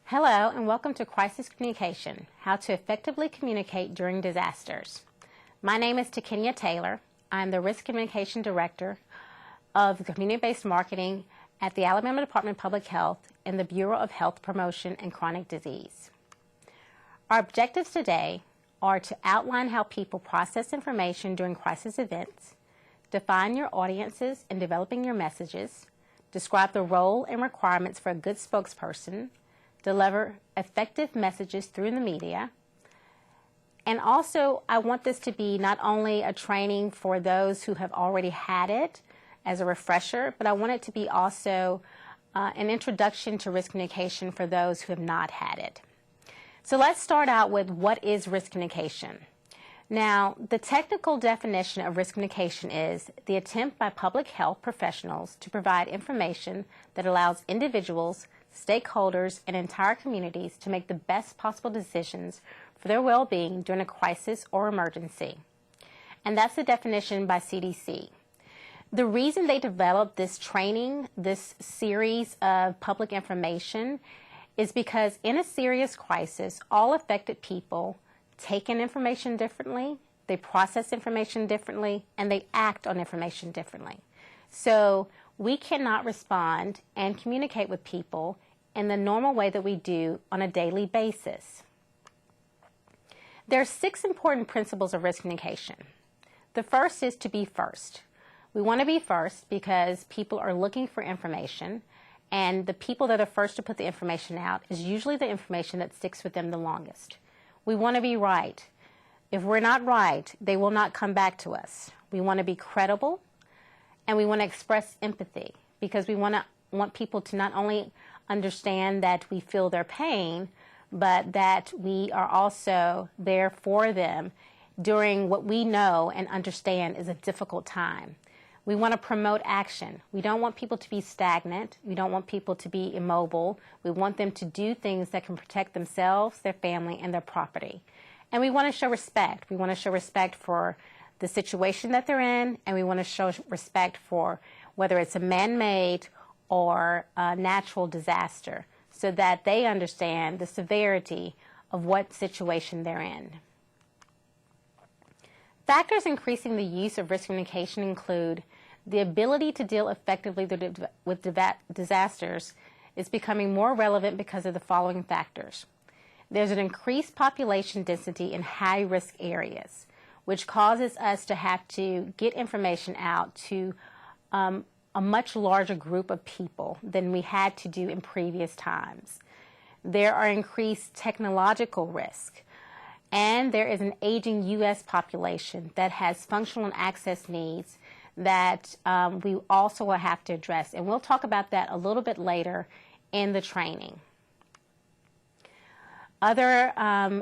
Hello and welcome to Crisis Communication, how to effectively communicate during disasters. My name is Takenya Taylor. I'm the Risk Communication Director of Community-Based Marketing at the Alabama Department of Public Health and the Bureau of Health Promotion and Chronic Disease. Our objectives today are to outline how people process information during crisis events, define your audiences in developing your messages, describe the role and requirements for a good spokesperson, deliver effective messages through the media. And also, I want this to be not only a training for those who have already had it as a refresher, but I want it to be also an introduction to risk communication for those who have not had it. So let's start out with what is risk communication. Now, the technical definition of risk communication is the attempt by public health professionals to provide information that allows individuals, stakeholders, and entire communities to make the best possible decisions for their well-being during a crisis or emergency. And that's the definition by CDC. The reason they developed this training, this series of public information, is because in a serious crisis, all affected people take in information differently, they process information differently, and they act on information differently. So we cannot respond and communicate with people in the normal way that we do on a daily basis. There are 6 important principles of risk communication. The first is to be first. We want to be first because people are looking for information, and the people that are first to put the information out is usually the information that sticks with them the longest. We want to be right. If we're not right, they will not come back to us. We want to be credible, and we want to express empathy because we want people to not only understand that we feel their pain, but that we are also there for them during what we know and understand is a difficult time. We want to promote action. We don't want people to be stagnant. We don't want people to be immobile. We want them to do things that can protect themselves, their family, and their property. And we want to show respect. We want to show respect for the situation that they're in, and we want to show respect for whether it's a man-made or a natural disaster so that they understand the severity of what situation they're in. Factors increasing the use of risk communication include the ability to deal effectively with disasters is becoming more relevant because of the following factors. There's an increased population density in high-risk areas, which causes us to have to get information out to a much larger group of people than we had to do in previous times. There are increased technological risks. And there is an aging U.S. population that has functional and access needs that we also will have to address. And we'll talk about that a little bit later in the training. Other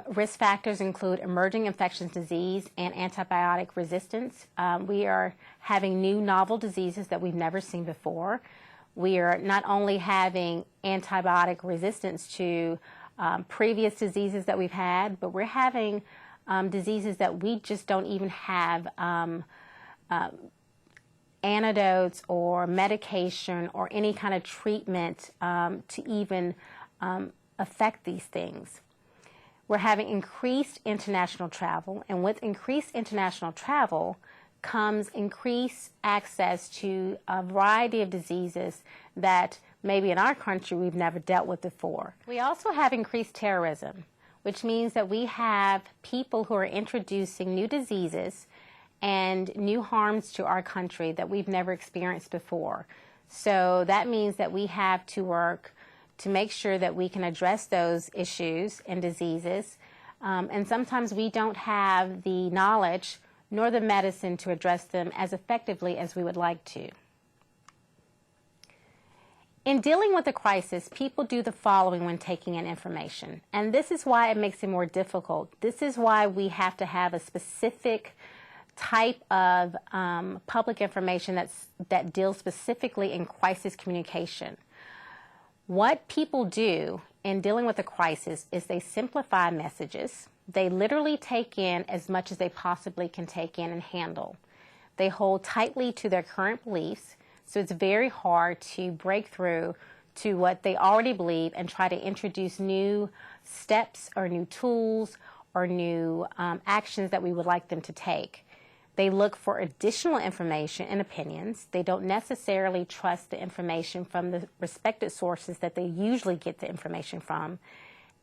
risk factors include emerging infectious disease and antibiotic resistance. We are having new novel diseases that we've never seen before. We are not only having antibiotic resistance to previous diseases that we've had, but we're having diseases that we just don't even have antidotes or medication or any kind of treatment to even affect these things. We're having increased international travel, and with increased international travel comes increased access to a variety of diseases that maybe in our country we've never dealt with before. We also have increased terrorism, which means that we have people who are introducing new diseases and new harms to our country that we've never experienced before. So that means that we have to work to make sure that we can address those issues and diseases. And sometimes we don't have the knowledge nor the medicine to address them as effectively as we would like to. In dealing with a crisis, people do the following when taking in information, and this is why it makes it more difficult. This is why we have to have a specific type of public information that deals specifically in crisis communication. What people do in dealing with a crisis is they simplify messages. They literally take in as much as they possibly can take in and handle. They hold tightly to their current beliefs, so it's very hard to break through to what they already believe and try to introduce new steps or new tools or new actions that we would like them to take. They look for additional information and opinions. They don't necessarily trust the information from the respected sources that they usually get the information from.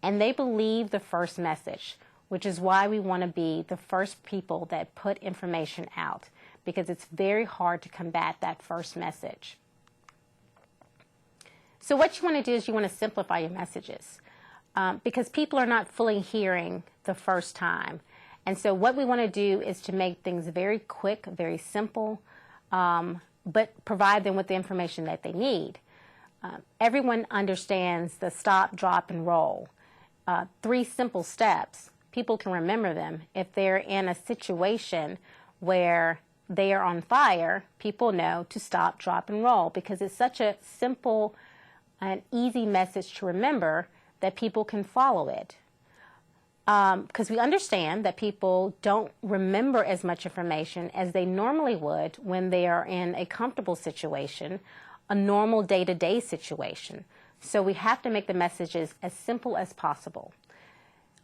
And they believe the first message, which is why we want to be the first people that put information out, because it's very hard to combat that first message. So what you want to do is you want to simplify your messages because people are not fully hearing the first time. And so what we want to do is to make things very quick, very simple, but provide them with the information that they need. Everyone understands the stop, drop, and roll. 3 simple steps. People can remember them. If they're in a situation where they are on fire, people know to stop, drop, and roll because it's such a simple and easy message to remember that people can follow it. Because we understand that people don't remember as much information as they normally would when they are in a comfortable situation, a normal day-to-day situation. So we have to make the messages as simple as possible.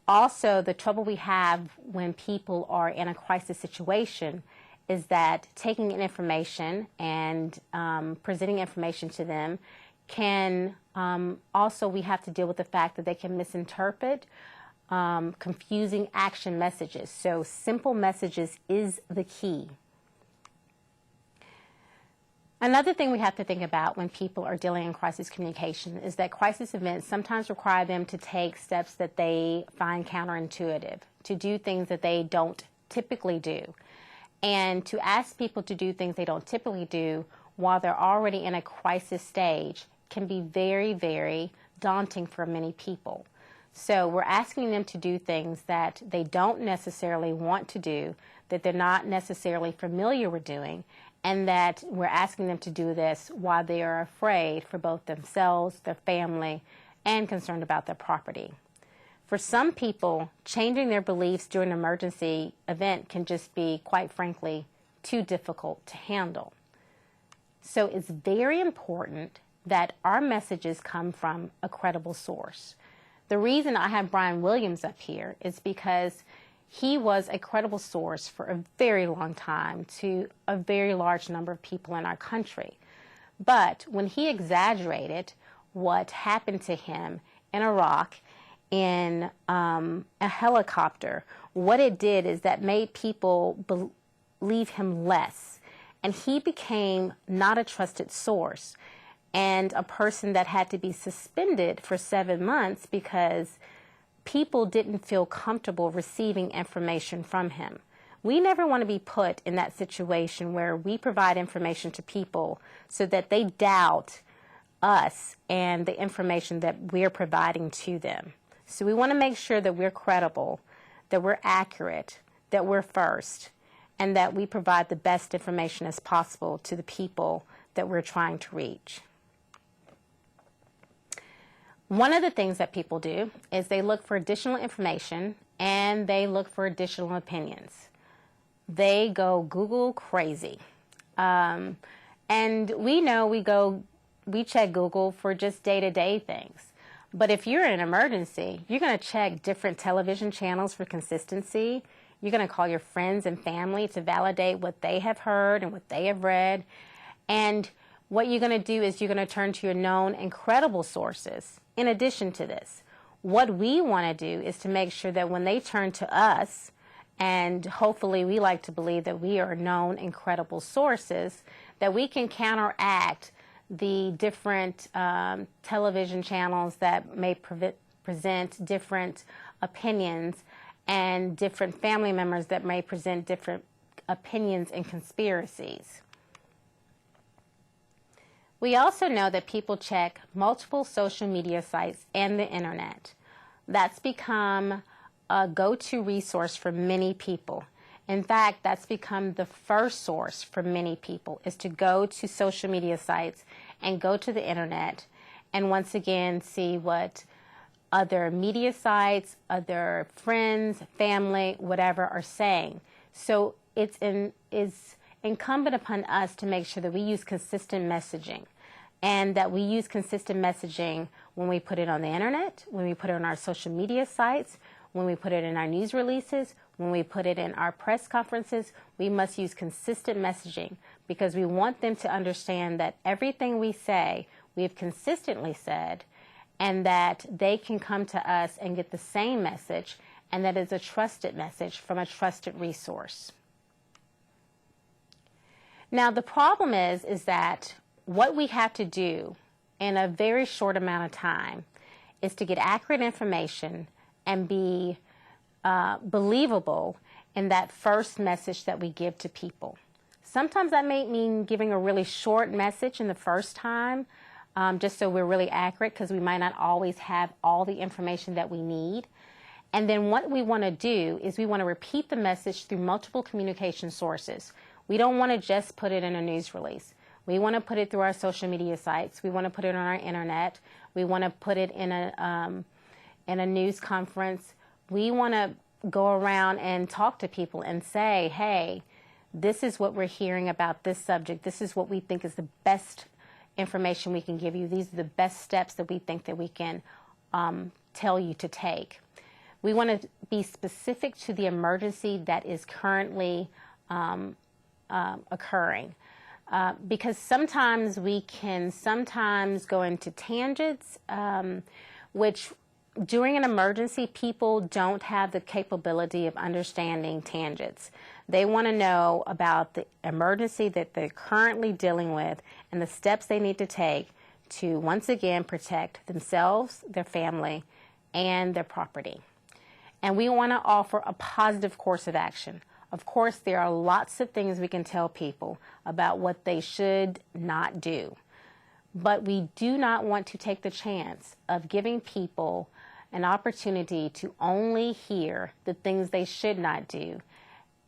Also, the trouble we have when people are in a crisis situation is that taking in information and presenting information to them can also, we have to deal with the fact that they can misinterpret confusing action messages. So simple messages is the key. Another thing we have to think about when people are dealing in crisis communication is that crisis events sometimes require them to take steps that they find counterintuitive, to do things that they don't typically do. And to ask people to do things they don't typically do while they're already in a crisis stage can be very, very daunting for many people. So we're asking them to do things that they don't necessarily want to do, that they're not necessarily familiar with doing, and that we're asking them to do this while they are afraid for both themselves, their family, and concerned about their property. For some people, changing their beliefs during an emergency event can just be, quite frankly, too difficult to handle. So it's very important that our messages come from a credible source. The reason I have Brian Williams up here is because he was a credible source for a very long time to a very large number of people in our country. But when he exaggerated what happened to him in Iraq in a helicopter, what it did is that made people believe him less. And he became not a trusted source and a person that had to be suspended for 7 months because people didn't feel comfortable receiving information from him. We never want to be put in that situation where we provide information to people so that they doubt us and the information that we're providing to them. So we want to make sure that we're credible, that we're accurate, that we're first, and that we provide the best information as possible to the people that we're trying to reach. One of the things that people do is they look for additional information and they look for additional opinions. They go Google crazy. And we know we check Google for just day-to-day things. But if you're in an emergency, you're going to check different television channels for consistency. You're going to call your friends and family to validate what they have heard and what they have read. And what you're going to do is you're going to turn to your known and credible sources. In addition to this, what we want to do is to make sure that when they turn to us, and hopefully we like to believe that we are known and credible sources, that we can counteract the different television channels that may present different opinions and different family members that may present different opinions and conspiracies. We also know that people check multiple social media sites and the internet. That's become a go-to resource for many people. In fact, that's become the first source for many people, is to go to social media sites and go to the internet and once again see what other media sites, other friends, family, whatever are saying. So it's incumbent upon us to make sure that we use consistent messaging. and that we use consistent messaging when we put it on the internet, when we put it on our social media sites, when we put it in our news releases, when we put it in our press conferences. We must use consistent messaging because we want them to understand that everything we say, we have consistently said, and that they can come to us and get the same message, and that is a trusted message from a trusted resource. Now, the problem is that what we have to do in a very short amount of time is to get accurate information and be believable in that first message that we give to people. Sometimes that may mean giving a really short message in the first time, just so we're really accurate, because we might not always have all the information that we need. And then what we want to do is we want to repeat the message through multiple communication sources. We don't want to just put it in a news release. We want to put it through our social media sites. We want to put it on our internet. We want to put it in a news conference. We want to go around and talk to people and say, hey, this is what we're hearing about this subject. This is what we think is the best information we can give you. These are the best steps that we think that we can tell you to take. We want to be specific to the emergency that is currently occurring. Because sometimes we can go into tangents, which during an emergency, people don't have the capability of understanding tangents. They want to know about the emergency that they're currently dealing with and the steps they need to take to once again protect themselves, their family, and their property. And we want to offer a positive course of action. Of course, there are lots of things we can tell people about what they should not do. But we do not want to take the chance of giving people an opportunity to only hear the things they should not do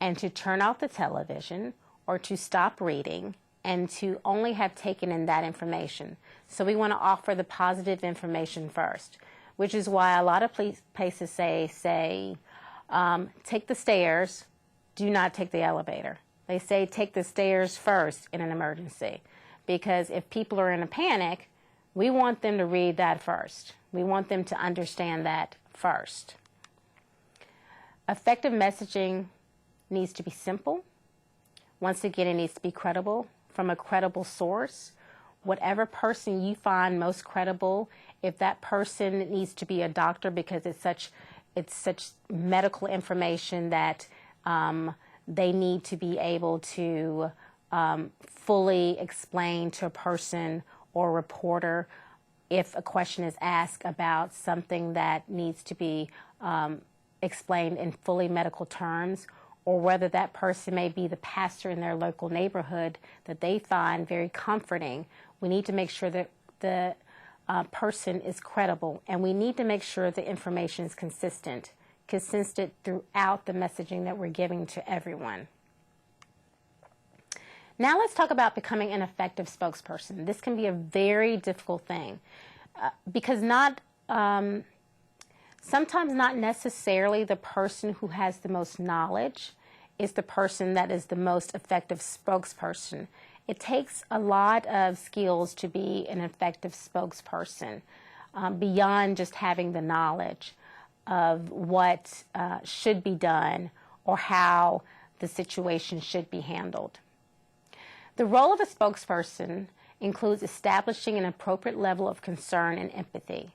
and to turn off the television or to stop reading and to only have taken in that information. So we want to offer the positive information first, which is why a lot of places say take the stairs, do not take the elevator. They say take the stairs first in an emergency, because if people are in a panic, we want them to read that first. We want them to understand that first. Effective messaging needs to be simple. Once again, it needs to be credible, from a credible source. Whatever person you find most credible, if that person needs to be a doctor because it's such medical information that they need to be able to fully explain to a person or reporter if a question is asked about something that needs to be explained in fully medical terms, or whether that person may be the pastor in their local neighborhood that they find very comforting. We need to make sure that the person is credible, and we need to make sure the information is consistent throughout the messaging that we're giving to everyone. Now let's talk about becoming an effective spokesperson. This can be a very difficult thing because sometimes not necessarily the person who has the most knowledge is the person that is the most effective spokesperson. It takes a lot of skills to be an effective spokesperson beyond just having the knowledge of what should be done or how the situation should be handled. The role of a spokesperson includes establishing an appropriate level of concern and empathy.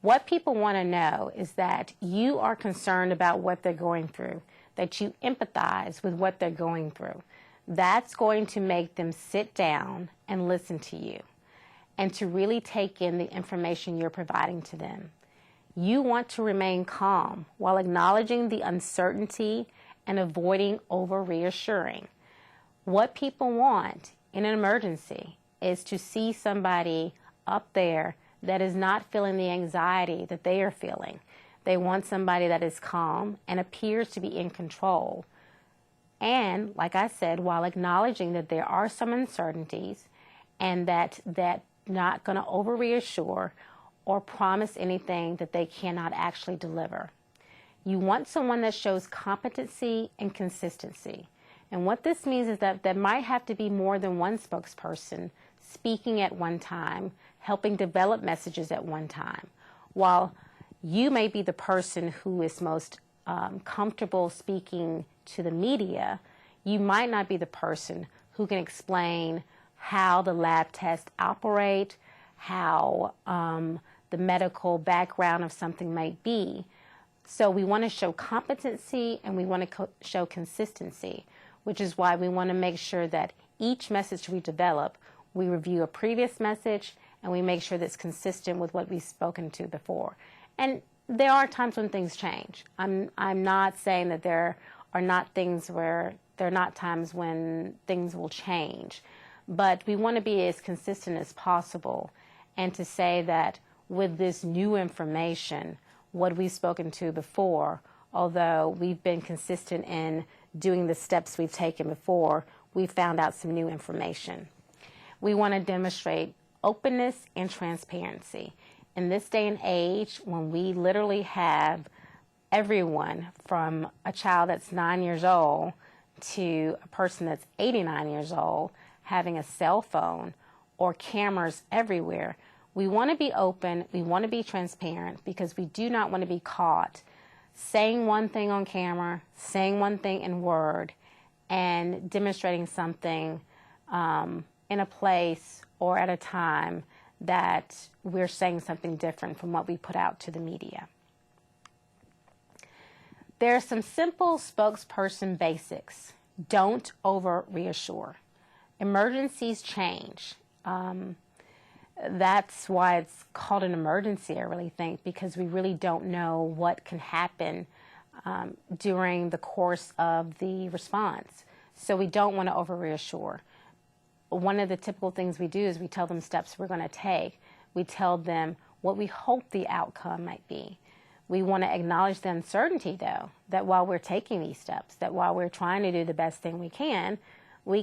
What people want to know is that you are concerned about what they're going through, that you empathize with what they're going through. That's going to make them sit down and listen to you and to really take in the information you're providing to them. You want to remain calm while acknowledging the uncertainty and avoiding over-reassuring. What people want in an emergency is to see somebody up there that is not feeling the anxiety that they are feeling. They want somebody that is calm and appears to be in control. And, like I said, while acknowledging that there are some uncertainties and that not going to over-reassure or promise anything that they cannot actually deliver. You want someone that shows competency and consistency. And what this means is that there might have to be more than one spokesperson speaking at one time, helping develop messages at one time. While you may be the person who is most comfortable speaking to the media, you might not be the person who can explain how the lab tests operate, how the medical background of something might be. So we want to show competency and we want to show consistency, which is why we want to make sure that each message we develop, we review a previous message and we make sure that's consistent with what we've spoken to before. And there are times when things change. I'm not saying that there are not things where there are not times when things will change, but we want to be as consistent as possible and to say that with this new information, what we've spoken to before, although we've been consistent in doing the steps we've taken before, we found out some new information. We want to demonstrate openness and transparency. In this day and age, when we literally have everyone from a child that's 9 years old to a person that's 89 years old having a cell phone or cameras everywhere, we want to be open, we want to be transparent, because we do not want to be caught saying one thing on camera, saying one thing in Word, and demonstrating something in a place or at a time that we're saying something different from what we put out to the media. There are some simple spokesperson basics. Don't over-reassure. Emergencies change. That's why it's called an emergency, I really think, because we really don't know what can happen during the course of the response. So we don't want to over-reassure. One of the typical things we do is we tell them steps we're going to take. We tell them what we hope the outcome might be. We want to acknowledge the uncertainty, though, that while we're taking these steps, that while we're trying to do the best thing we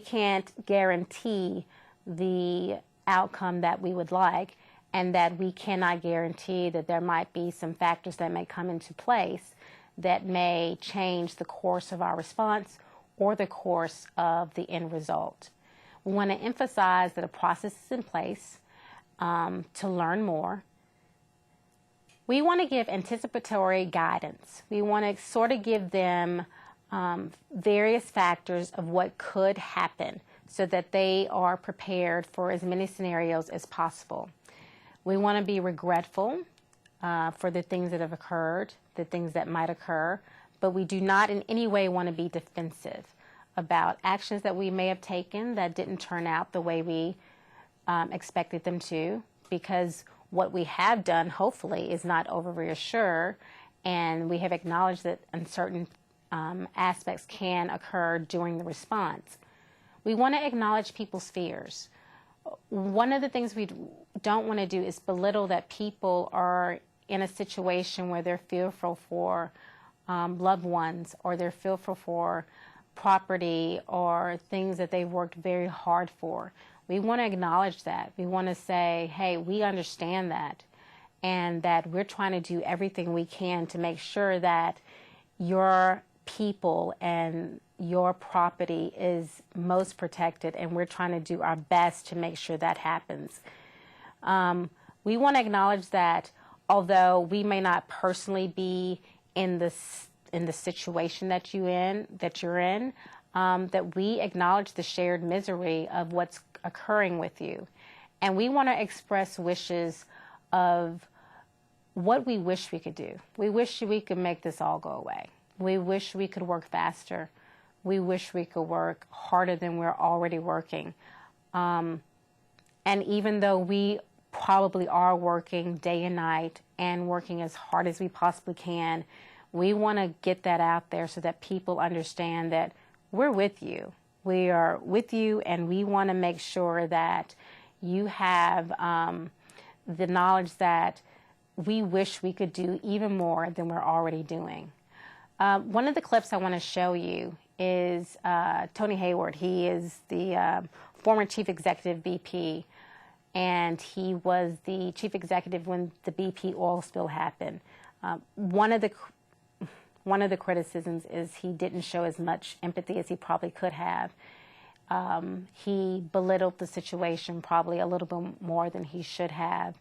can't guarantee the outcome that we would like, and that we cannot guarantee that there might be some factors that may come into place that may change the course of our response or the course of the end result. We want to emphasize that a process is in place to learn more. We want to give anticipatory guidance. We want to sort of give them various factors of what could happen so that they are prepared for as many scenarios as possible. We want to be regretful for the things that have occurred, the things that might occur, but we do not in any way want to be defensive about actions that we may have taken that didn't turn out the way we expected them to, because what we have done, hopefully, is not over-reassure, and we have acknowledged that uncertain aspects can occur during the response. We want to acknowledge people's fears. One of the things we don't want to do is belittle that people are in a situation where they're fearful for loved ones, or they're fearful for property or things that they've worked very hard for. We want to acknowledge that. We want to say, hey, we understand that, and that we're trying to do everything we can to make sure that your people and your property is most protected, and we're trying to do our best to make sure that happens. We want to acknowledge that although we may not personally be in the situation that you're in, that we acknowledge the shared misery of what's occurring with you. And we want to express wishes of what we wish we could do. We wish we could make this all go away. We wish we could work faster. We wish we could work harder than we're already working. And even though we probably are working day and night and working as hard as we possibly can, we want to get that out there so that people understand that we're with you. We are with you, and we want to make sure that you have the knowledge that we wish we could do even more than we're already doing. One of the clips I want to show you is Tony Hayward. He is the former chief executive BP, and he was the chief executive when the BP oil spill happened. One of the criticisms is he didn't show as much empathy as he probably could have. He belittled the situation probably a little bit more than he should have,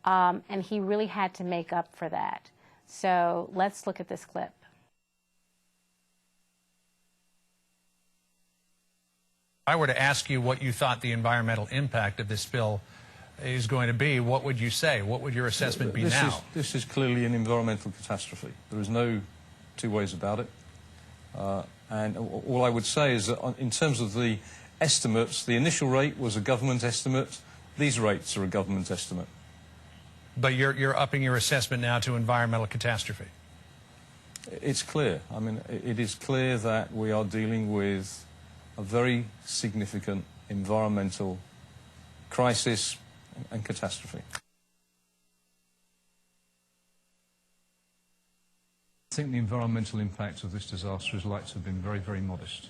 and he really had to make up for that. So let's look at this clip. If I were to ask you what you thought the environmental impact of this bill is going to be, what would you say? What would your assessment be now? This is clearly an environmental catastrophe. There is no two ways about it. And all I would say is that in terms of the estimates, the initial rate was a government estimate. These rates are a government estimate. But you're upping your assessment now to environmental catastrophe. It's clear. I mean, it is clear that we are dealing with a very significant environmental crisis and catastrophe. I think the environmental impact of this disaster is likely to have been very, very modest.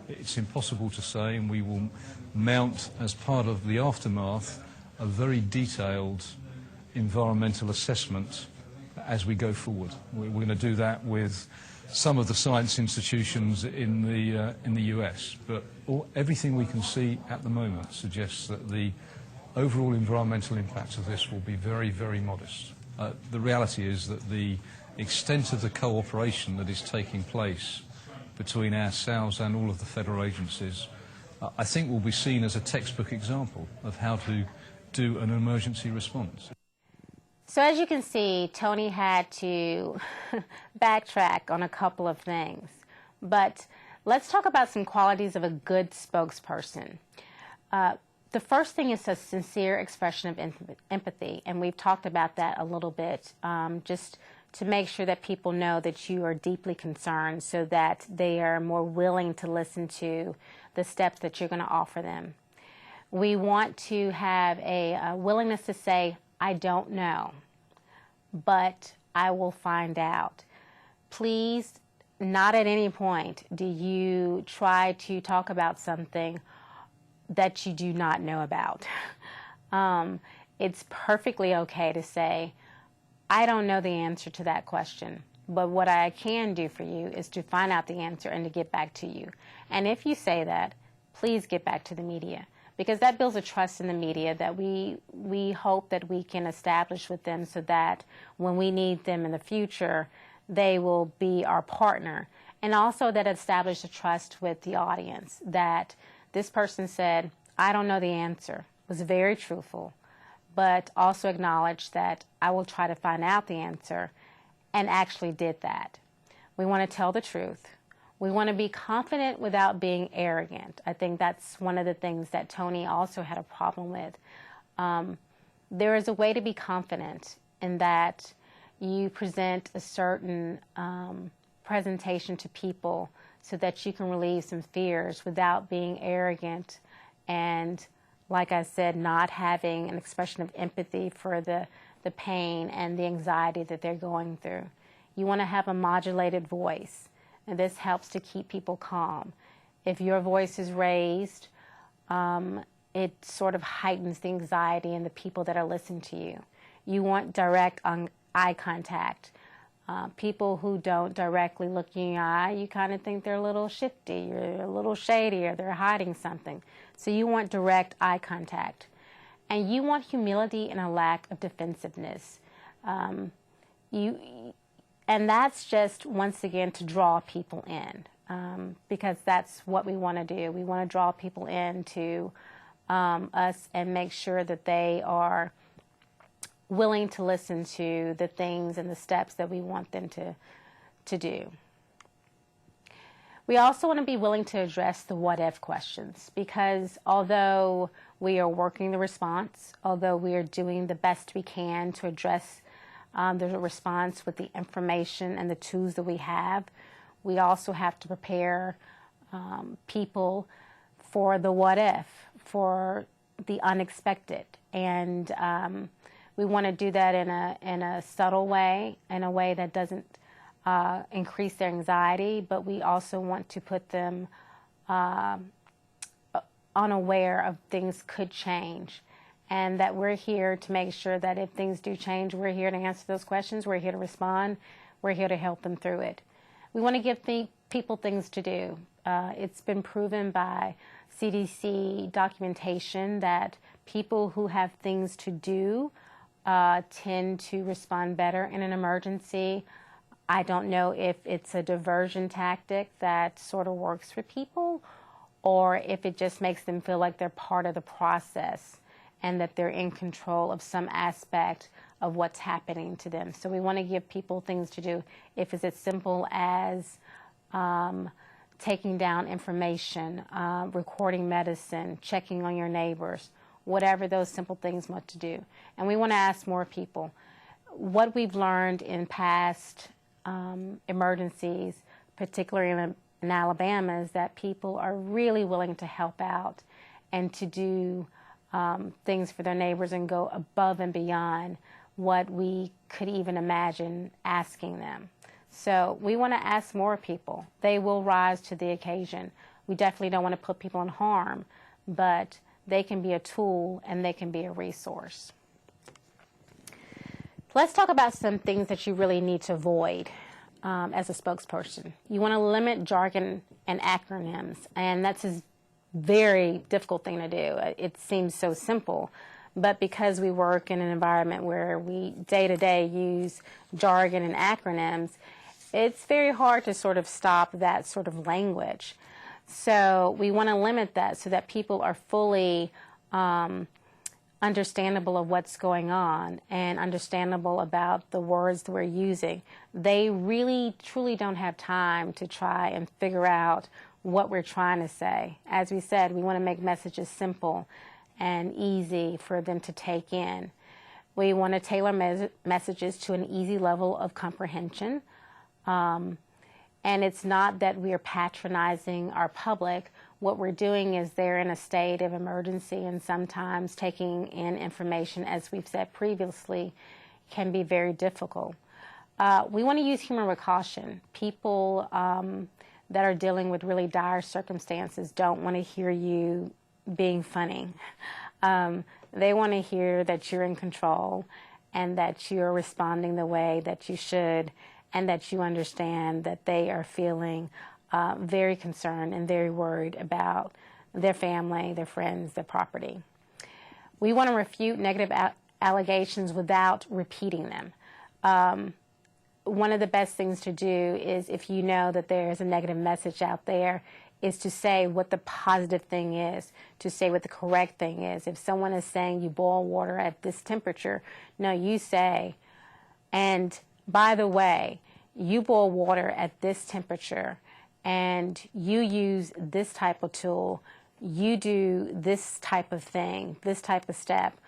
It's impossible to say, and we will mount, as part of the aftermath, a very detailed environmental assessment as we go forward. We're going to do that with some of the science institutions in the US, but everything we can see at the moment suggests that the overall environmental impact of this will be very, very modest. The reality is that the extent of the cooperation that is taking place between ourselves and all of the federal agencies, I think will be seen as a textbook example of how to do an emergency response. So as you can see, Tony had to backtrack on a couple of things. But let's talk about some qualities of a good spokesperson. The first thing is a sincere expression of empathy, and we've talked about that a little bit, just to make sure that people know that you are deeply concerned so that they are more willing to listen to the steps that you're going to offer them. We want to have a willingness to say, I don't know, but I will find out. Please, not at any point do you try to talk about something that you do not know about. It's perfectly okay to say, I don't know the answer to that question, but what I can do for you is to find out the answer and to get back to you. And if you say that, please get back to the media, because that builds a trust in the media that we hope that we can establish with them so that when we need them in the future, they will be our partner. And also that establish a trust with the audience that this person said, I don't know the answer, was very truthful, but also acknowledged that I will try to find out the answer and actually did that. We want to tell the truth. We want to be confident without being arrogant. I think that's one of the things that Tony also had a problem with. There is a way to be confident in that you present a certain presentation to people so that you can relieve some fears without being arrogant and, like I said, not having an expression of empathy for the pain and the anxiety that they're going through. You want to have a modulated voice, and this helps to keep people calm. If your voice is raised, it sort of heightens the anxiety in the people that are listening to you. You want direct eye contact. People who don't directly look you in your eye, you kind of think they're a little shifty, or a little shady, or they're hiding something. So you want direct eye contact. And you want humility and a lack of defensiveness. And that's just, once again, to draw people in, because that's what we want to do. We want to draw people into us and make sure that they are willing to listen to the things and the steps that we want them to do. We also want to be willing to address the what-if questions, because although we are working the response, although we are doing the best we can to address the response with the information and the tools that we have, we also have to prepare people for the what-if, for the unexpected. And we want to do that in a subtle way, in a way that doesn't increase their anxiety, but we also want to put them unaware of things could change, and that we're here to make sure that if things do change, we're here to answer those questions, we're here to respond, we're here to help them through it. We want to give people things to do. It's been proven by CDC documentation that people who have things to do tend to respond better in an emergency. I don't know if it's a diversion tactic that sort of works for people, or if it just makes them feel like they're part of the process and that they're in control of some aspect of what's happening to them. So we want to give people things to do. If it's as simple as taking down information, recording medicine, checking on your neighbors, whatever those simple things want to do. And we want to ask more people. What we've learned in past emergencies, particularly in Alabama, is that people are really willing to help out and to do things for their neighbors and go above and beyond what we could even imagine asking them. So we want to ask more people. They will rise to the occasion. We definitely don't want to put people in harm, but they can be a tool and they can be a resource. Let's talk about some things that you really need to avoid as a spokesperson. You want to limit jargon and acronyms, and that's a very difficult thing to do. It seems so simple, but because we work in an environment where we day-to-day use jargon and acronyms, it's very hard to sort of stop that sort of language. So we want to limit that so that people are fully understandable of what's going on and understandable about the words that we're using. They really, truly don't have time to try and figure out what we're trying to say. As we said, we want to make messages simple and easy for them to take in. We want to tailor messages to an easy level of comprehension. And it's not that we're patronizing our public. What we're doing is they're in a state of emergency, and sometimes taking in information, as we've said previously, can be very difficult. We want to use humor with caution. People that are dealing with really dire circumstances don't want to hear you being funny. They want to hear that you're in control and that you're responding the way that you should, and that you understand that they are feeling very concerned and very worried about their family, their friends, their property. We want to refute negative allegations without repeating them. One of the best things to do is, if you know that there's a negative message out there, is to say what the positive thing is, to say what the correct thing is. If someone is saying you boil water at this temperature, no, you say, and by the way, you boil water at this temperature and you use this type of tool, you do this type of thing, this type of step.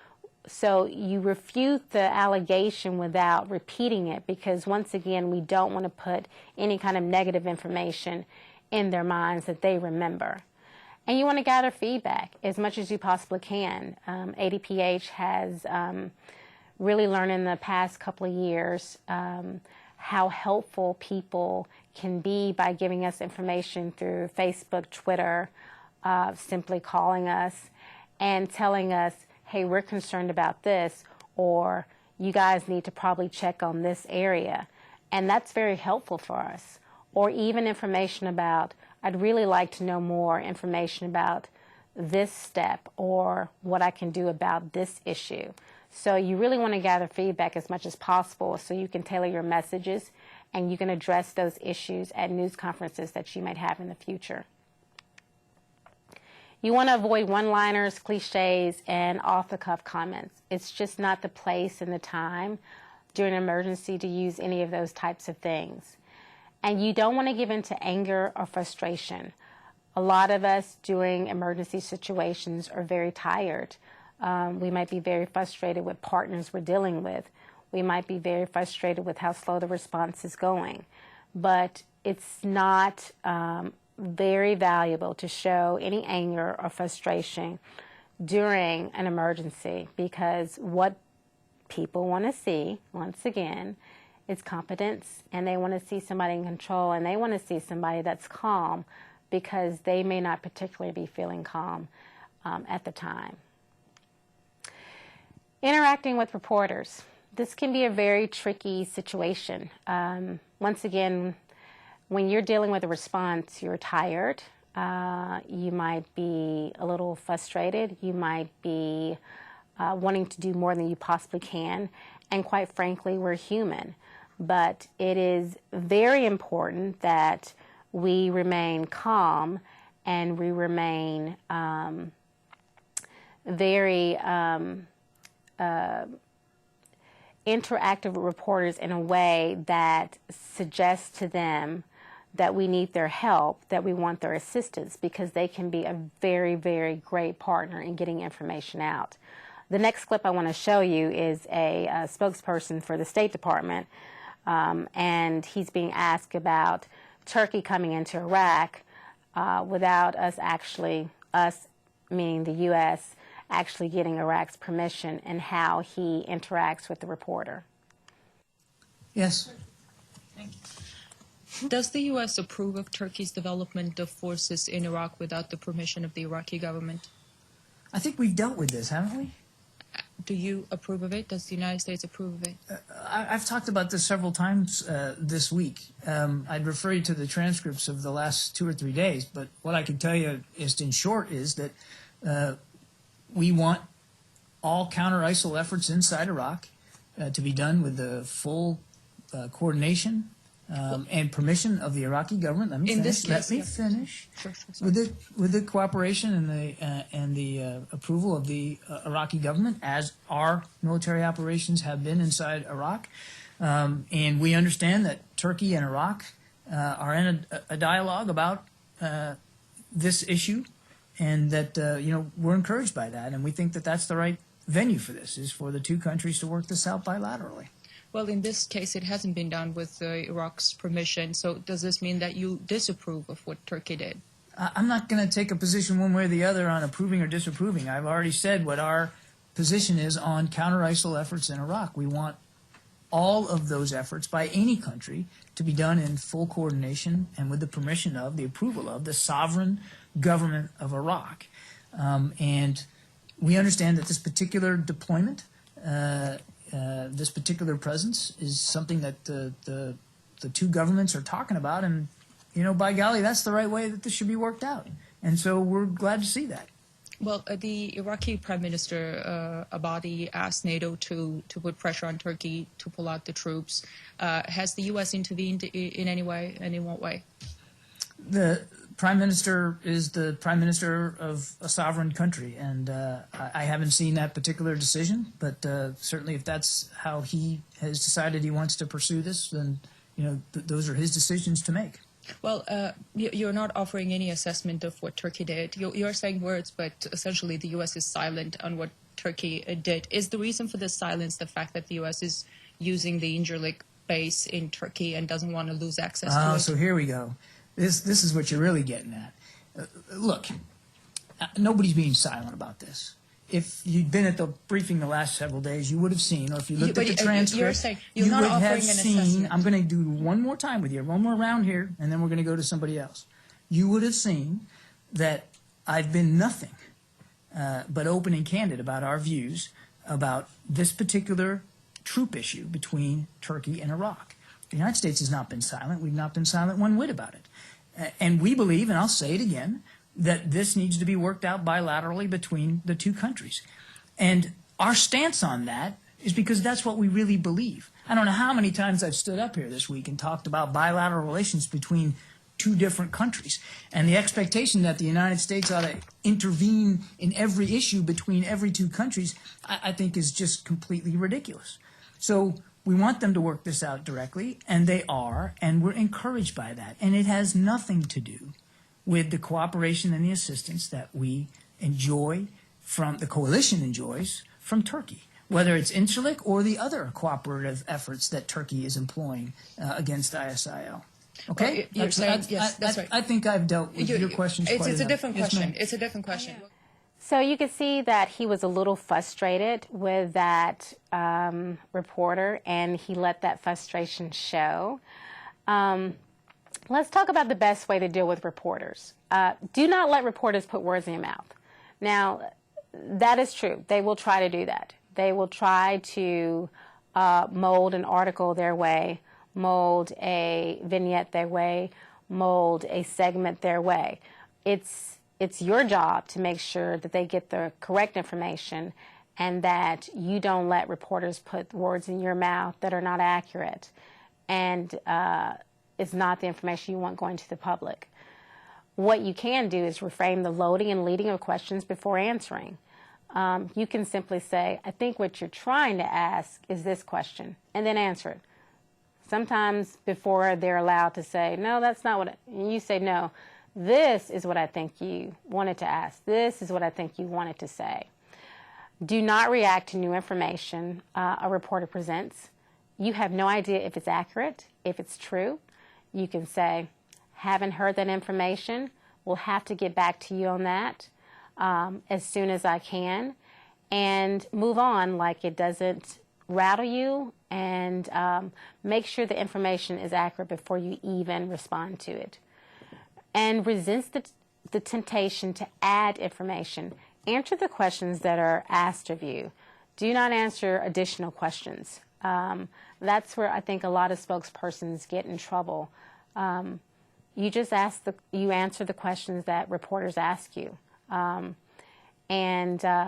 So you refute the allegation without repeating it, because once again, we don't want to put any kind of negative information in their minds that they remember. And you want to gather feedback as much as you possibly can. ADPH has really learned in the past couple of years how helpful people can be by giving us information through Facebook, Twitter, simply calling us and telling us, hey, we're concerned about this, or you guys need to probably check on this area. And that's very helpful for us. Or even information about, I'd really like to know more information about this step or what I can do about this issue. So you really want to gather feedback as much as possible so you can tailor your messages and you can address those issues at news conferences that you might have in the future. You want to avoid one-liners, cliches, and off-the-cuff comments. It's just not the place and the time during an emergency to use any of those types of things. And you don't want to give in to anger or frustration. A lot of us during emergency situations are very tired. We might be very frustrated with partners we're dealing with. We might be very frustrated with how slow the response is going. But it's not very valuable to show any anger or frustration during an emergency, because what people want to see, once again, is competence, and they want to see somebody in control, and they want to see somebody that's calm, because they may not particularly be feeling calm at the time. Interacting with reporters. This can be a very tricky situation. Once again, when you're dealing with a response, you're tired. You might be a little frustrated. You might be wanting to do more than you possibly can. And quite frankly, we're human. But it is very important that we remain calm and we remain very interactive with reporters in a way that suggests to them that we need their help, that we want their assistance, because they can be a very, very great partner in getting information out. The next clip I want to show you is a spokesperson for the State Department, and he's being asked about Turkey coming into Iraq without us meaning the U.S., actually getting Iraq's permission, and how he interacts with the reporter. Yes. Thank you. Does the U.S. approve of Turkey's development of forces in Iraq without the permission of the Iraqi government? I think we've dealt with this, haven't we? Do you approve of it? Does the United States approve of it? I've talked about this several times this week. I'd refer you to the transcripts of the last 2 or 3 days, but what I can tell you just in short is that we want all counter-ISIL efforts inside Iraq to be done with the full coordination and permission of the Iraqi government. Let me finish. Sure. With the cooperation and the approval of the Iraqi government, as our military operations have been inside Iraq, and we understand that Turkey and Iraq are in a dialogue about this issue, and that we're encouraged by that, and we think that that's the right venue for this, is for the two countries to work this out bilaterally. Well, in this case, it hasn't been done with Iraq's permission. So does this mean that you disapprove of what Turkey did? I'm not going to take a position one way or the other on approving or disapproving. I've already said what our position is on counter-ISIL efforts in Iraq. We want all of those efforts by any country to be done in full coordination and with the permission of, the approval of, the sovereign government of Iraq. And we understand that this particular deployment, this particular presence, is something that the two governments are talking about, and by golly, that's the right way that this should be worked out. And so we're glad to see that. Well, the Iraqi Prime Minister Abadi asked NATO to put pressure on Turkey to pull out the troops. Has the U.S. intervened in any way, and in what way? The Prime Minister is the Prime Minister of a sovereign country, and I haven't seen that particular decision, but certainly if that's how he has decided he wants to pursue this, then those are his decisions to make. Well, you're not offering any assessment of what Turkey did. You're saying words, but essentially the U.S. is silent on what Turkey did. Is the reason for this silence the fact that the U.S. is using the Incirlik base in Turkey and doesn't want to lose access to it? Oh, so here we go. This is what you're really getting at. Look, nobody's being silent about this. If you'd been at the briefing the last several days, you would have seen, or if you looked at the transcript, you would have seen, I'm going to do one more time with you, one more round here, and then we're going to go to somebody else. You would have seen that I've been nothing but open and candid about our views about this particular troop issue between Turkey and Iraq. The United States has not been silent. We've not been silent one whit about it. And we believe, and I'll say it again, that this needs to be worked out bilaterally between the two countries. And our stance on that is because that's what we really believe. I don't know how many times I've stood up here this week and talked about bilateral relations between two different countries. And the expectation that the United States ought to intervene in every issue between every two countries, I think is just completely ridiculous. So we want them to work this out directly, and they are, and we're encouraged by that. And it has nothing to do with the cooperation and the assistance that we enjoy from, the coalition enjoys from Turkey, whether it's Incirlik or the other cooperative efforts that Turkey is employing against ISIL. Okay? Well, you're saying, yes, that's right. I think I've dealt with your questions quite enough. It's a different Yes, question. ma'am. It's a different question. Yeah. So you could see that he was a little frustrated with that reporter, and he let that frustration show. Let's talk about the best way to deal with reporters. Do not let reporters put words in your mouth. Now, that is true. They will try to do that. They will try to mold an article their way, mold a vignette their way, mold a segment their way. It's your job to make sure that they get the correct information and that you don't let reporters put words in your mouth that are not accurate and it's not the information you want going to the public. What you can do is reframe the loading and leading of questions before answering. You can simply say, I think what you're trying to ask is this question, and then answer it. Sometimes before they're allowed to say, no, that's not what, you say, no, this is what I think you wanted to ask. This is what I think you wanted to say. Do not react to new information a reporter presents. You have no idea if it's accurate, if it's true. You can say, haven't heard that information. We'll have to get back to you on that as soon as I can, and move on like it doesn't rattle you, and make sure the information is accurate before you even respond to it. And resist the temptation to add information. Answer the questions that are asked of you. Do not answer additional questions. That's where I think a lot of spokespersons get in trouble. You just answer the questions that reporters ask you, and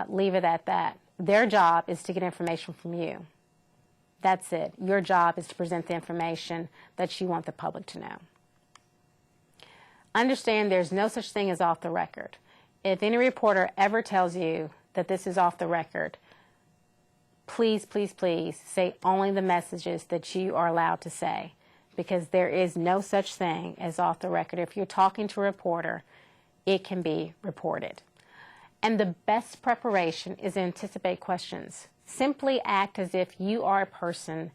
leave it at that. Their job is to get information from you. That's it. Your job is to present the information that you want the public to know. Understand there's no such thing as off the record. If any reporter ever tells you that this is off the record, please, please, please say only the messages that you are allowed to say, because there is no such thing as off the record. If you're talking to a reporter, it can be reported. And the best preparation is to anticipate questions. Simply act as if you are a person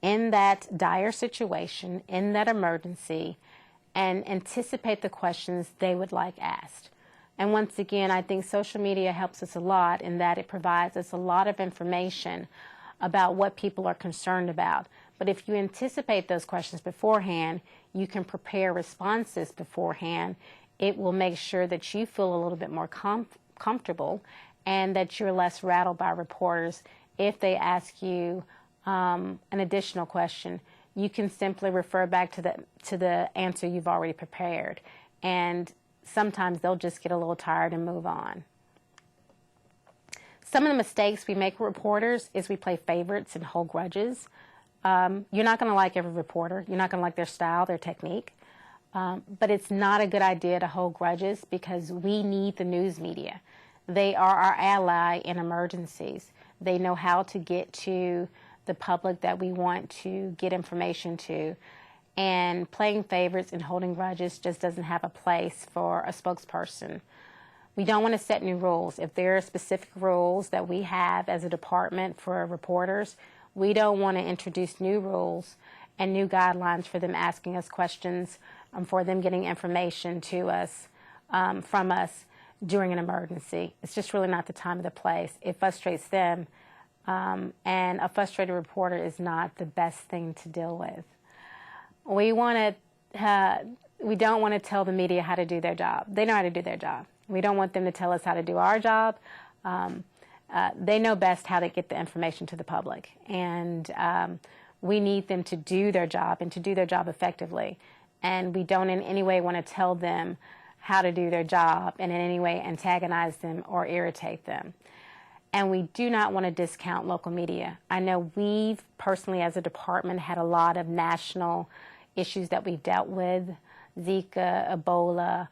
in that dire situation, in that emergency, and anticipate the questions they would like asked. And once again, I think social media helps us a lot in that it provides us a lot of information about what people are concerned about. But if you anticipate those questions beforehand, you can prepare responses beforehand. It will make sure that you feel a little bit more comfortable and that you're less rattled by reporters. If they ask you an additional question, you can simply refer back to the answer you've already prepared. And sometimes they'll just get a little tired and move on. Some of the mistakes we make with reporters is we play favorites and hold grudges. You're not going to like every reporter. You're not going to like their style, their technique. But it's not a good idea to hold grudges, because we need the news media. They are our ally in emergencies. They know how to get to the public that we want to get information to. And playing favorites and holding grudges just doesn't have a place for a spokesperson. We don't want to set new rules. If there are specific rules that we have as a department for reporters, we don't want to introduce new rules and new guidelines for them asking us questions, for them getting information to us, from us during an emergency. It's just really not the time or the place. It frustrates them, and a frustrated reporter is not the best thing to deal with. We don't want to tell the media how to do their job. They know how to do their job. We don't want them to tell us how to do our job. They know best how to get the information to the public. And we need them to do their job and to do their job effectively. And we don't in any way want to tell them how to do their job and in any way antagonize them or irritate them. And we do not want to discount local media. I know we've personally as a department had a lot of national issues that we've dealt with, Zika, Ebola,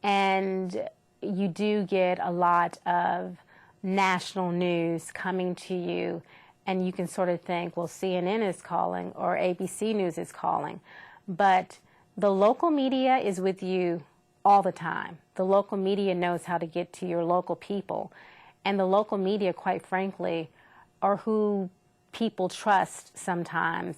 and you do get a lot of national news coming to you, and you can sort of think, well, CNN is calling or ABC News is calling. But the local media is with you all the time. The local media knows how to get to your local people. And the local media, quite frankly, are who people trust sometimes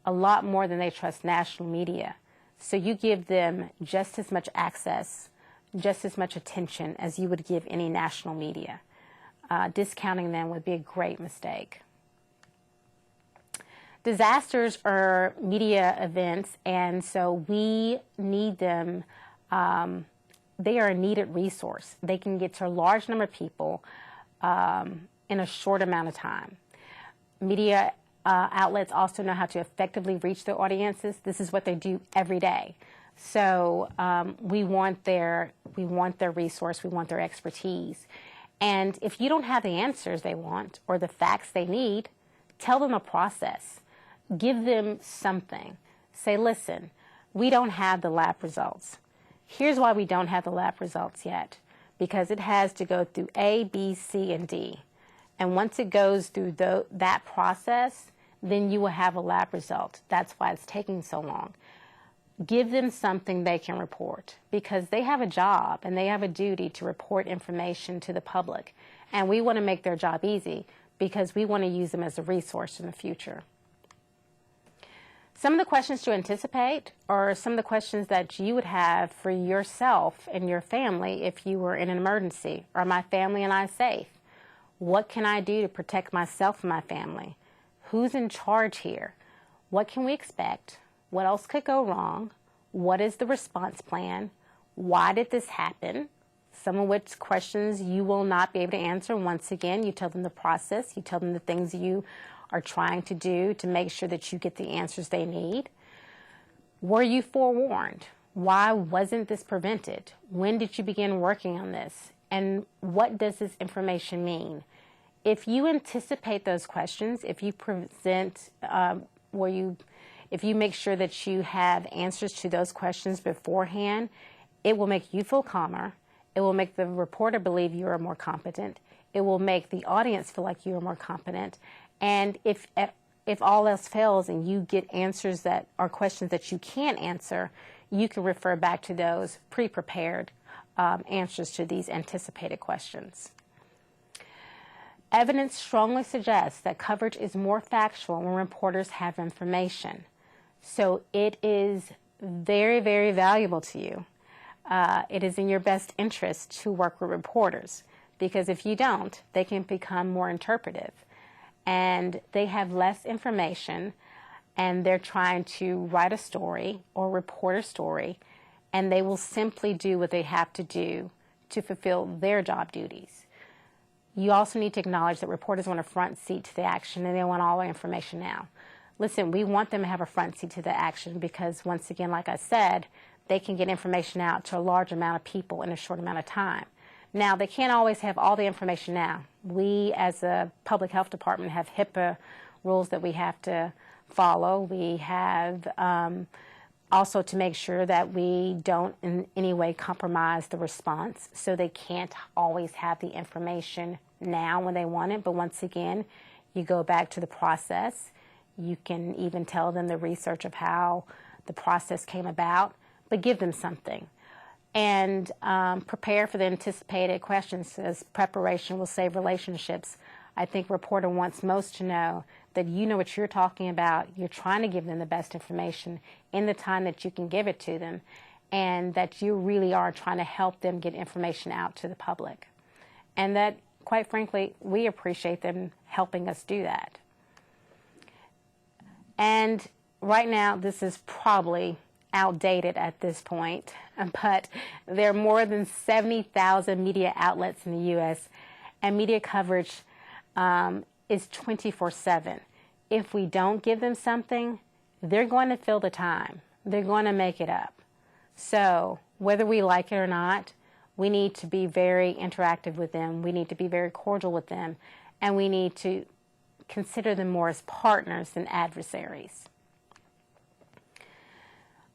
a lot more than they trust national media. So you give them just as much access, just as much attention as you would give any national media. Discounting them would be a great mistake. Disasters are media events, and so we need them. They are a needed resource. They can get to a large number of people in a short amount of time. Media outlets also know how to effectively reach their audiences. This is what they do every day. So we want their resource, we want their expertise. And if you don't have the answers they want or the facts they need, tell them a process. Give them something. Say, listen, we don't have the lab results. Here's why we don't have the lab results yet. Because it has to go through A, B, C, and D. And once it goes through that process, then you will have a lab result. That's why it's taking so long. Give them something they can report, because they have a job and they have a duty to report information to the public. And we want to make their job easy because we want to use them as a resource in the future. Some of the questions to anticipate are some of the questions that you would have for yourself and your family if you were in an emergency. Are my family and I safe? What can I do to protect myself and my family? Who's in charge here? What can we expect? What else could go wrong? What is the response plan? Why did this happen? Some of which questions you will not be able to answer. Once again, you tell them the process. You tell them the things you are trying to do to make sure that you get the answers they need. Were you forewarned? Why wasn't this prevented? When did you begin working on this? And what does this information mean? If you anticipate those questions, if you present if you make sure that you have answers to those questions beforehand, it will make you feel calmer. It will make the reporter believe you are more competent. It will make the audience feel like you are more competent. And if all else fails and you get answers that are questions that you can't answer, you can refer back to those pre-prepared answers to these anticipated questions. Evidence strongly suggests that coverage is more factual when reporters have information. So it is very, very valuable to you. It is in your best interest to work with reporters, because if you don't, they can become more interpretive. And they have less information, and they're trying to write a story or report a story, and they will simply do what they have to do to fulfill their job duties. You also need to acknowledge that reporters want a front seat to the action, and they want all the information now. Listen, we want them to have a front seat to the action because, once again, like I said, they can get information out to a large amount of people in a short amount of time. Now, they can't always have all the information now. We, as a public health department, have HIPAA rules that we have to follow. We have also to make sure that we don't in any way compromise the response, so they can't always have the information now when they want it. But once again, you go back to the process. You can even tell them the research of how the process came about, but give them something. And prepare for the anticipated questions, as preparation will save relationships. I think a reporter wants most to know that you know what you're talking about, you're trying to give them the best information in the time that you can give it to them, and that you really are trying to help them get information out to the public. And that, quite frankly, we appreciate them helping us do that. And right now, this is probably outdated at this point, but there are more than 70,000 media outlets in the U.S., and media coverage is 24/7. If we don't give them something, they're going to fill the time. They're going to make it up. So whether we like it or not, we need to be very interactive with them. We need to be very cordial with them, and we need to consider them more as partners than adversaries.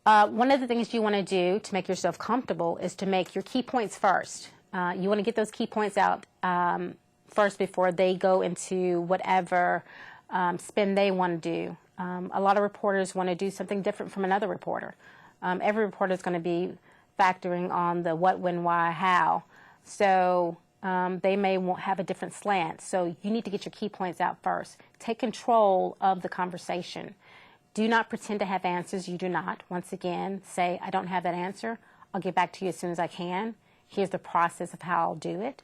One of the things you want to do to make yourself comfortable is to make your key points first. You want to get those key points out first before they go into whatever spin they want to do. A lot of reporters want to do something different from another reporter. Every reporter is going to be factoring on the what, when, why, how. So they may have a different slant. So you need to get your key points out first. Take control of the conversation. Do not pretend to have answers you do not. Once again, say, I don't have that answer. I'll get back to you as soon as I can. Here's the process of how I'll do it.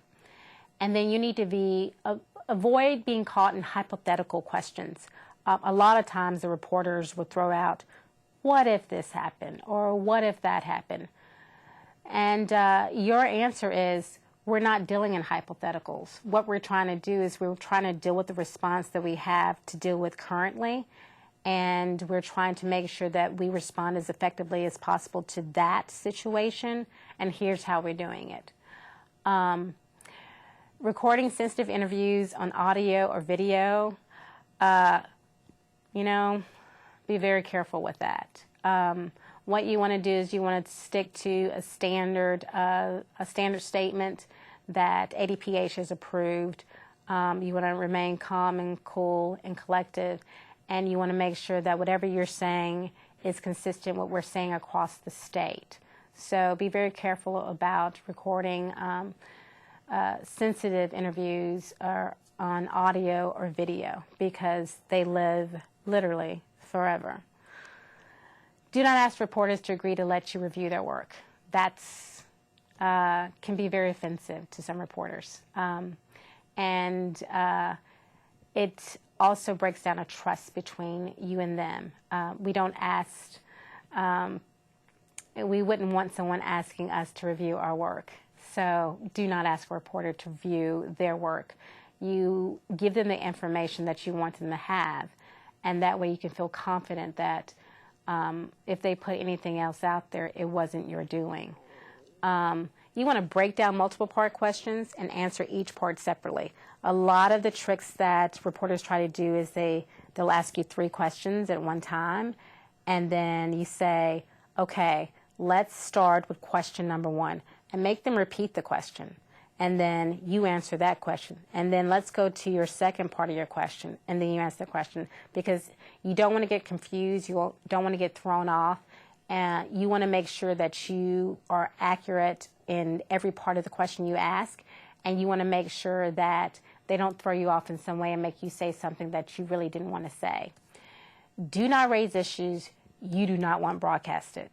And then you need to avoid being caught in hypothetical questions. A lot of times the reporters will throw out, what if this happened? Or what if that happened? And your answer is, we're not dealing in hypotheticals. What we're trying to do is we're trying to deal with the response that we have to deal with currently, and we're trying to make sure that we respond as effectively as possible to that situation, and here's how we're doing it. Recording sensitive interviews on audio or video, you know, be very careful with that. What you want to do is you want to stick to a standard statement that ADPH has approved. You want to remain calm and cool and collective, and you want to make sure that whatever you're saying is consistent with what we're saying across the state. So be very careful about recording sensitive interviews on audio or video, because they live literally forever. Do not ask reporters to agree to let you review their work. That's can be very offensive to some reporters. And it also breaks down a trust between you and them. We don't ask, we wouldn't want someone asking us to review our work. So do not ask a reporter to review their work. You give them the information that you want them to have, and that way you can feel confident that if they put anything else out there, it wasn't your doing. You want to break down multiple part questions and answer each part separately. A lot of the tricks that reporters try to do is they'll ask you 3 questions at one time, and then you say, okay, let's start with question number 1, and make them repeat the question. And then you answer that question. And then let's go to your second part of your question, and then you answer the question, because you don't want to get confused, you don't want to get thrown off, and you want to make sure that you are accurate in every part of the question you ask, and you want to make sure that they don't throw you off in some way and make you say something that you really didn't want to say. Do not raise issues you do not want broadcasted.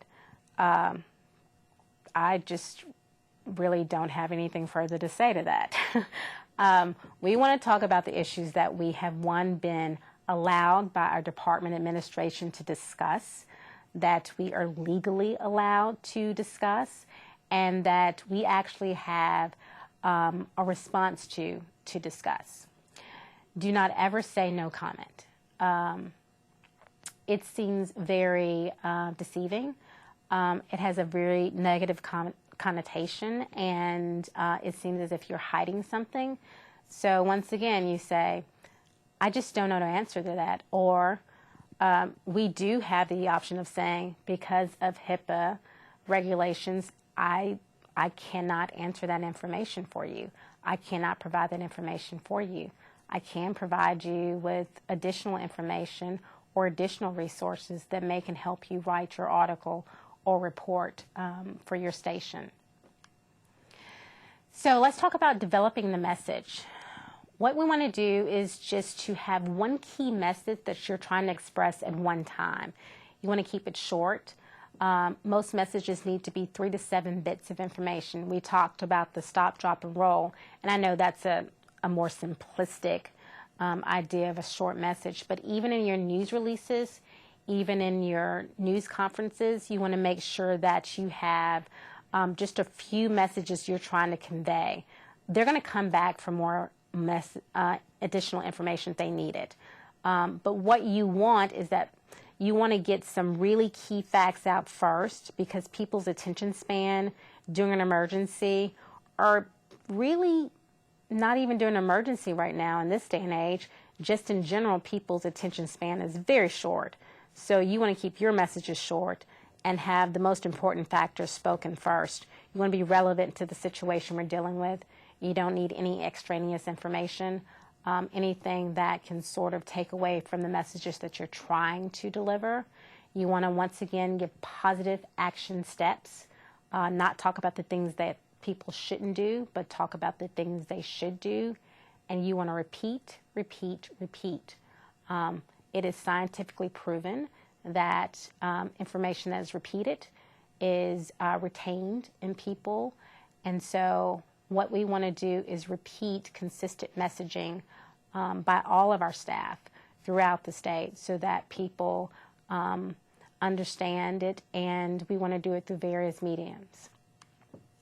I just really don't have anything further to say to that. We want to talk about the issues that we have, been allowed by our department administration to discuss, that we are legally allowed to discuss, and that we actually have a response to discuss. Do not ever say no comment. It seems very deceiving. It has a very negative connotation, and it seems as if you're hiding something. So once again, you say, I just don't know the answer to that. Or we do have the option of saying, because of HIPAA regulations, I cannot answer that information for you. I cannot provide that information for you. I can provide you with additional information or additional resources that can help you write your article or report for your station. So let's talk about developing the message. What we want to do is just to have one key message that you're trying to express at one time. You want to keep it short. Most messages need to be 3 to 7 bits of information. We talked about the stop, drop, and roll, and I know that's a more simplistic idea of a short message, but even in your news releases, even in your news conferences, you want to make sure that you have just a few messages you're trying to convey. They're going to come back for more additional information if they need it. But what you want is that you want to get some really key facts out first, because people's attention span during an emergency, or really not even during an emergency right now in this day and age, just in general, people's attention span is very short. So you want to keep your messages short and have the most important factors spoken first. You want to be relevant to the situation we're dealing with. You don't need any extraneous information, anything that can sort of take away from the messages that you're trying to deliver. You want to, once again, give positive action steps, not talk about the things that people shouldn't do, but talk about the things they should do. And you want to repeat, repeat, repeat. It is scientifically proven that information that is repeated is retained in people. And so what we want to do is repeat consistent messaging by all of our staff throughout the state so that people understand it, and we want to do it through various mediums.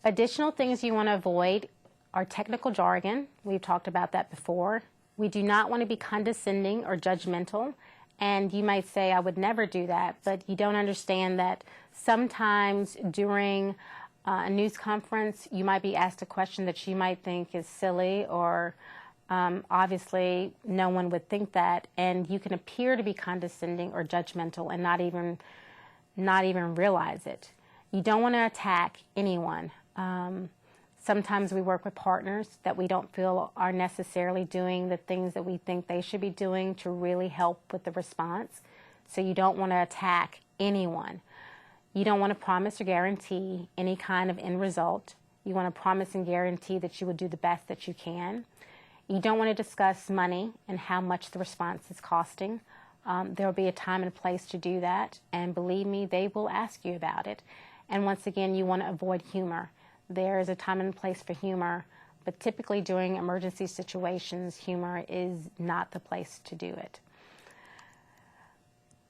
Additional things you want to avoid our technical jargon. We've talked about that before. We do not want to be condescending or judgmental. And you might say, I would never do that, but you don't understand that sometimes during a news conference, you might be asked a question that you might think is silly, or obviously no one would think that, and you can appear to be condescending or judgmental and not even realize it. You don't want to attack anyone. Sometimes we work with partners that we don't feel are necessarily doing the things that we think they should be doing to really help with the response. So you don't want to attack anyone. You don't want to promise or guarantee any kind of end result. You want to promise and guarantee that you will do the best that you can. You don't want to discuss money and how much the response is costing. There will be a time and place to do that, and believe me, they will ask you about it. And once again, you want to avoid humor. There is a time and place for humor, but typically during emergency situations, humor is not the place to do it.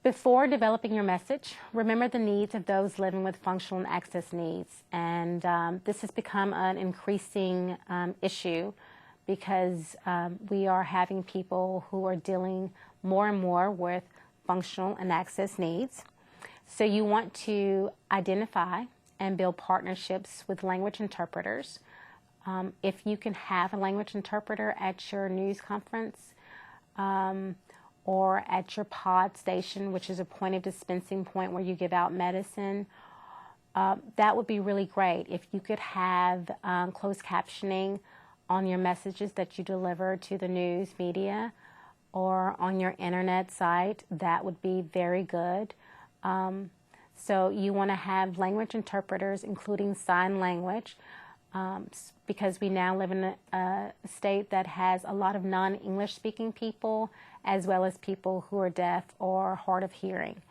Before developing your message, remember the needs of those living with functional and access needs. And this has become an increasing issue because we are having people who are dealing more and more with functional and access needs. So you want to identify and build partnerships with language interpreters. If you can have a language interpreter at your news conference or at your pod station, which is a point of dispensing point where you give out medicine, that would be really great. If you could have closed captioning on your messages that you deliver to the news media or on your internet site, that would be very good. So you want to have language interpreters, including sign language, because we now live in a state that has a lot of non-English speaking people, as well as people who are deaf or hard of hearing.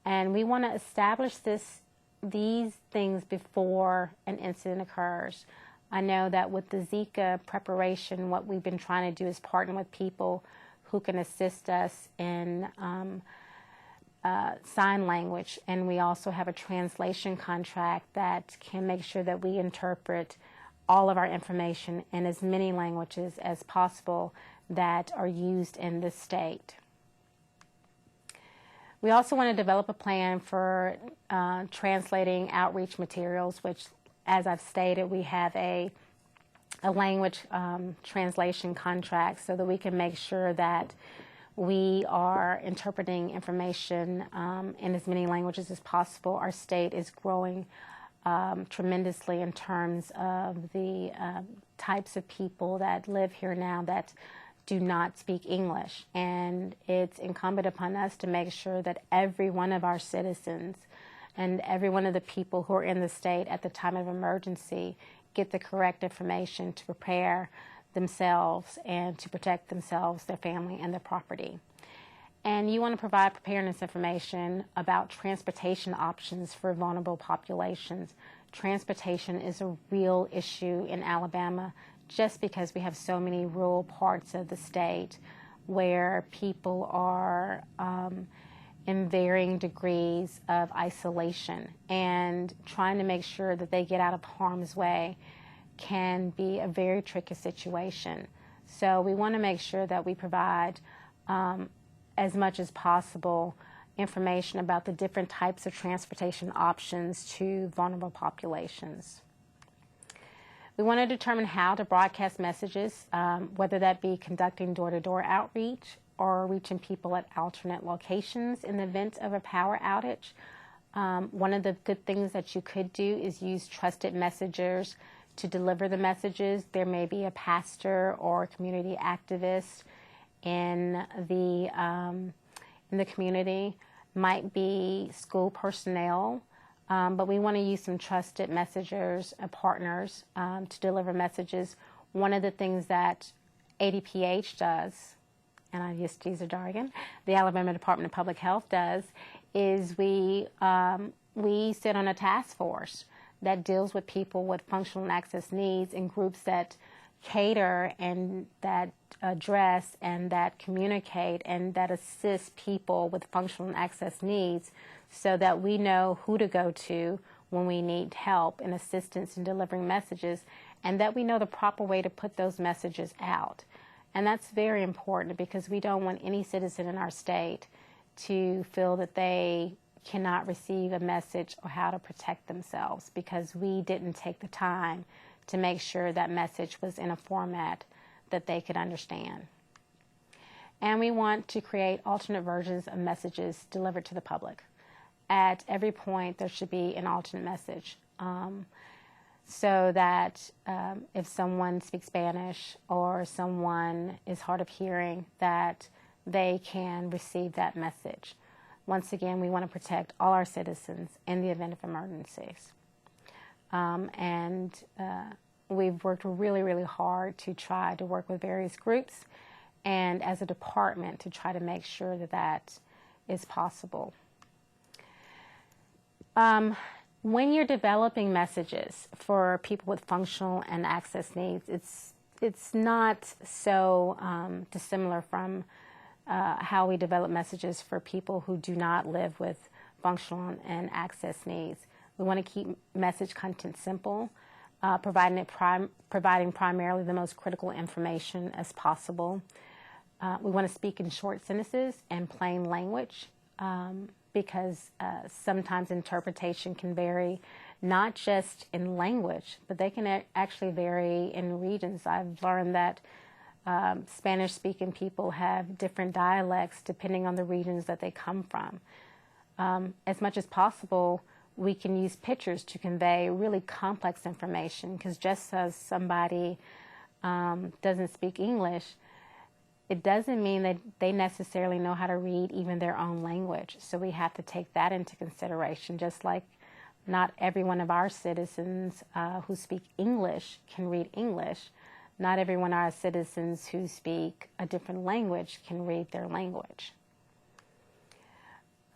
And we want to establish these things before an incident occurs. I know that with the Zika preparation, what we've been trying to do is partner with people who can assist us in sign language, and we also have a translation contract that can make sure that we interpret all of our information in as many languages as possible that are used in this state. We also want to develop a plan for translating outreach materials, which, as I've stated, we have a language translation contract so that we can make sure that we are interpreting information in as many languages as possible. Our state is growing tremendously in terms of the types of people that live here now that do not speak English. And it's incumbent upon us to make sure that every one of our citizens and every one of the people who are in the state at the time of emergency get the correct information to prepare themselves and to protect themselves, their family, and their property. And you want to provide preparedness information about transportation options for vulnerable populations. Transportation is a real issue in Alabama just because we have so many rural parts of the state where people are in varying degrees of isolation, and trying to make sure that they get out of harm's way can be a very tricky situation. So we want to make sure that we provide as much as possible information about the different types of transportation options to vulnerable populations. We want to determine how to broadcast messages, whether that be conducting door-to-door outreach or reaching people at alternate locations in the event of a power outage. One of the good things that you could do is use trusted messengers to deliver the messages. There may be a pastor or a community activist in the community, might be school personnel, but we want to use some trusted messengers, partners, to deliver messages. One of the things that ADPH does, and I just use a jargon, the Alabama Department of Public Health does, is we sit on a task force that deals with people with functional and access needs in groups that cater and that address and that communicate and that assist people with functional and access needs, so that we know who to go to when we need help and assistance in delivering messages, and that we know the proper way to put those messages out. And that's very important because we don't want any citizen in our state to feel that they cannot receive a message or how to protect themselves because we didn't take the time to make sure that message was in a format that they could understand. And we want to create alternate versions of messages delivered to the public. At every point, there should be an alternate message so that if someone speaks Spanish or someone is hard of hearing, that they can receive that message. Once again, we want to protect all our citizens in the event of emergencies. We've worked really, really hard to try to work with various groups and as a department to try to make sure that that is possible. When you're developing messages for people with functional and access needs, it's not so dissimilar from how we develop messages for people who do not live with functional and access needs. We want to keep message content simple, providing primarily the most critical information as possible. We want to speak in short sentences and plain language because sometimes interpretation can vary not just in language, but they can actually vary in regions. I've learned that Spanish-speaking people have different dialects depending on the regions that they come from. As much as possible, we can use pictures to convey really complex information because just as somebody doesn't speak English, it doesn't mean that they necessarily know how to read even their own language. So we have to take that into consideration, just like not every one of our citizens who speak English can read English. Not every one of our citizens who speak a different language can read their language.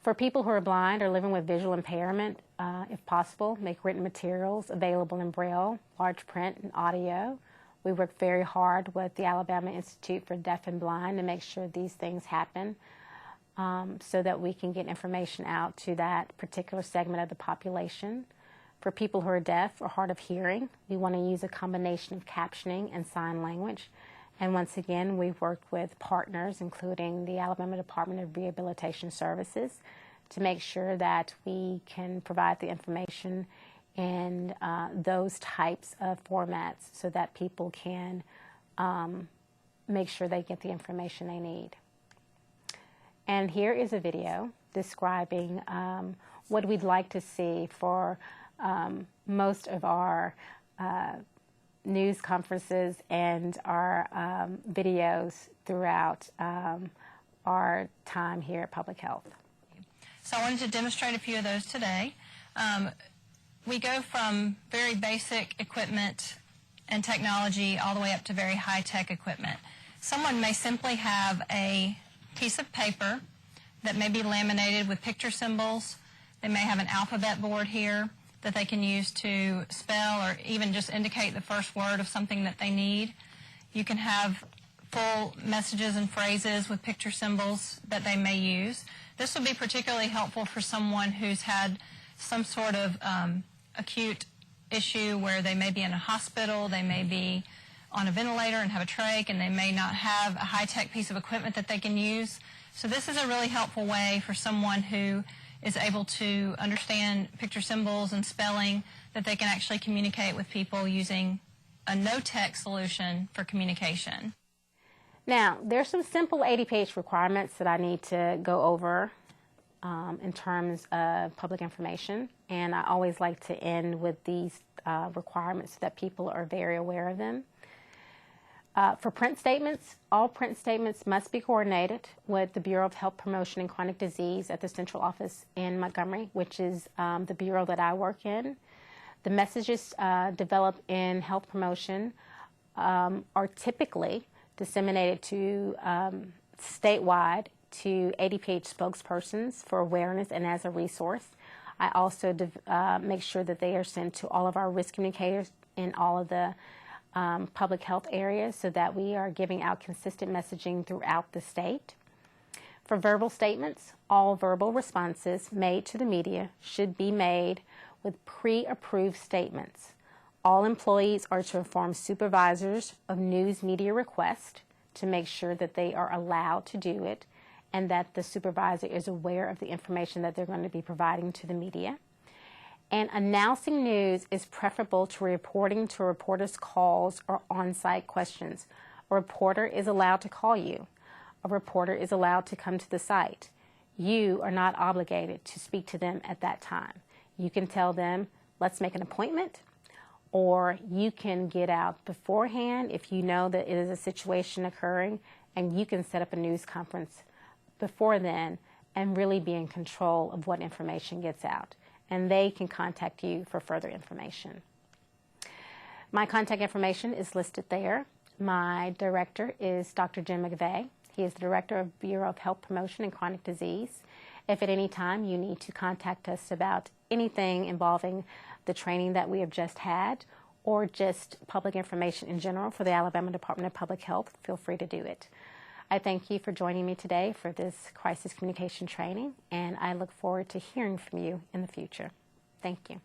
For people who are blind or living with visual impairment, if possible, make written materials available in Braille, large print, and audio. We work very hard with the Alabama Institute for Deaf and Blind to make sure these things happen so that we can get information out to that particular segment of the population. For people who are deaf or hard of hearing, we want to use a combination of captioning and sign language. And once again, we've worked with partners, including the Alabama Department of Rehabilitation Services, to make sure that we can provide the information in those types of formats so that people can make sure they get the information they need. And here is a video describing what we'd like to see for most of our news conferences and our videos throughout our time here at Public Health. So I wanted to demonstrate a few of those today. We go from very basic equipment and technology all the way up to very high-tech equipment. Someone may simply have a piece of paper that may be laminated with picture symbols. They may have an alphabet board here that they can use to spell or even just indicate the first word of something that they need. You can have full messages and phrases with picture symbols that they may use. This would be particularly helpful for someone who's had some sort of acute issue where they may be in a hospital, they may be on a ventilator and have a trach, and they may not have a high-tech piece of equipment that they can use. So this is a really helpful way for someone who is able to understand picture symbols and spelling, that they can actually communicate with people using a no-tech solution for communication. Now, there's some simple 80-page requirements that I need to go over in terms of public information, and I always like to end with these requirements so that people are very aware of them. For print statements, all print statements must be coordinated with the Bureau of Health Promotion and Chronic Disease at the central office in Montgomery, which is the bureau that I work in. The messages developed in health promotion are typically disseminated to statewide to 80-page spokespersons for awareness and as a resource. I also make sure that they are sent to all of our risk communicators in all of the public health areas so that we are giving out consistent messaging throughout the state. For verbal statements, all verbal responses made to the media should be made with pre-approved statements. All employees are to inform supervisors of news media requests to make sure that they are allowed to do it and that the supervisor is aware of the information that they're going to be providing to the media. And announcing news is preferable to reporting to reporters' calls or on-site questions. A reporter is allowed to call you. A reporter is allowed to come to the site. You are not obligated to speak to them at that time. You can tell them, let's make an appointment, or you can get out beforehand if you know that it is a situation occurring, and you can set up a news conference before then and really be in control of what information gets out. And they can contact you for further information. My contact information is listed there. My director is Dr. Jim McVeigh. He is the Director of Bureau of Health Promotion and Chronic Disease. If at any time you need to contact us about anything involving the training that we have just had or just public information in general for the Alabama Department of Public Health, feel free to do it. I thank you for joining me today for this crisis communication training, and I look forward to hearing from you in the future. Thank you.